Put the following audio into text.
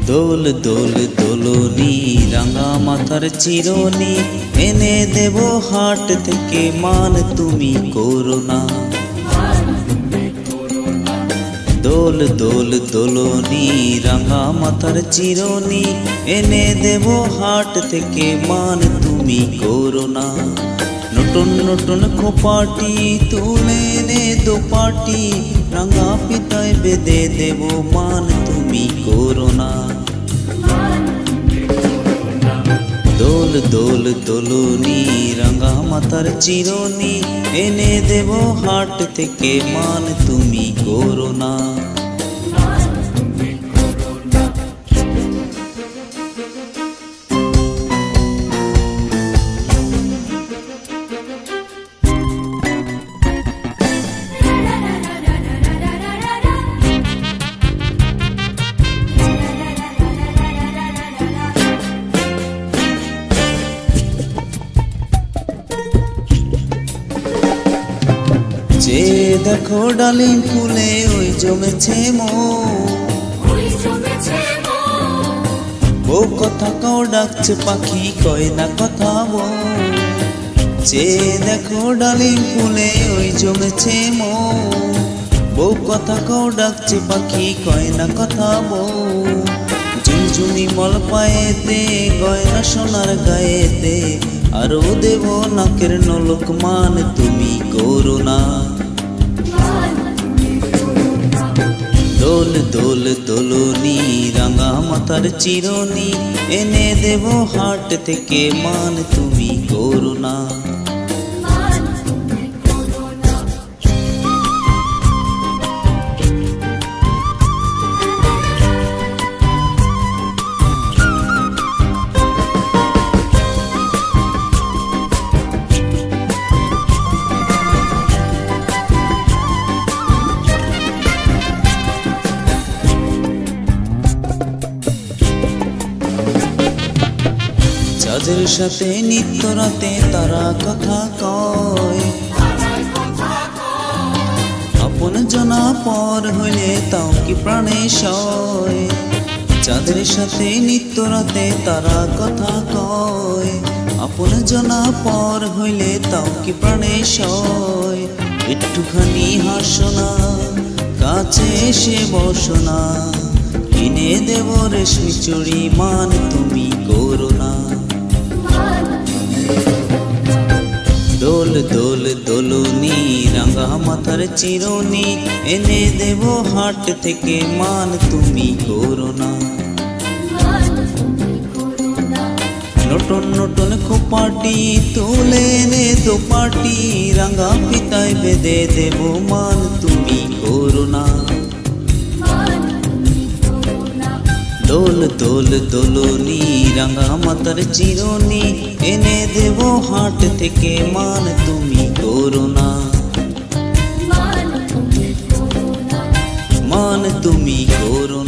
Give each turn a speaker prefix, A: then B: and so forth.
A: দোল দোল দোলনি রাঙা মাথার চিরনি এনে দেব হাট থেকে মান তুমি করো না। দোল দোল দোলনি রাঙা মাথার চিরনি এনে দেব হাট থেকে মান তুমি করো না। নতুন নতুন খোপাটি তুলে এনে দোপাটি রাঙা পিতায় বেঁধে দেব মান তুমি করো না। দোল দোল দোলনি রাঙা মাথার চিরনি এনে দেব হাট থেকে মান তুমি করো না। যে দেখো ডালিম ফুলে ওই জমেছে বউ কথা কও ডাকছে পাখি কয় না কথা বউ। যে দেখো ডালিম ফুলে ওই জমেছে বউ কথা কও ডাকছে পাখি কয় না কথা বউ। ঝুনঝুনি মল পায়েতে গয়না সোনার গায়েতে আরো দেব নাকের নলক মান তুমি করো না। দোল দোল দোলনি রাঙা মাথার চিরনি এনে দেব হাট থেকে মান তুমি করো না। চাঁদের সাথে নিত্য রাতে তারা কথা কয় আপন জনা পর হইলে তাও কি প্রাণে সয়। চাঁদের সাথে নিত্য রাতে তারা কথা কয় আপন জনা পর হইলে তাও কি প্রাণে সয়। একটুখানি হাসো না কাছে এসে বসো না কিনে দেব রেশমি চুড়ি মান তুমি করো না। দোল দোল দোলনি রাঙা মাথার চিরনি এনে দেব হাট থেকে মান তুমি করো না। নতুন নতুন খোপাটি তুলে এনে দোপাটি রাঙা পিতায় বেঁধে দেব মান তুমি করো না। দোল দোল দোলনি রাঙা মাথার চিরনি এনে দেব হাট থেকে মান তুমি করো না। মান তুমি করো না।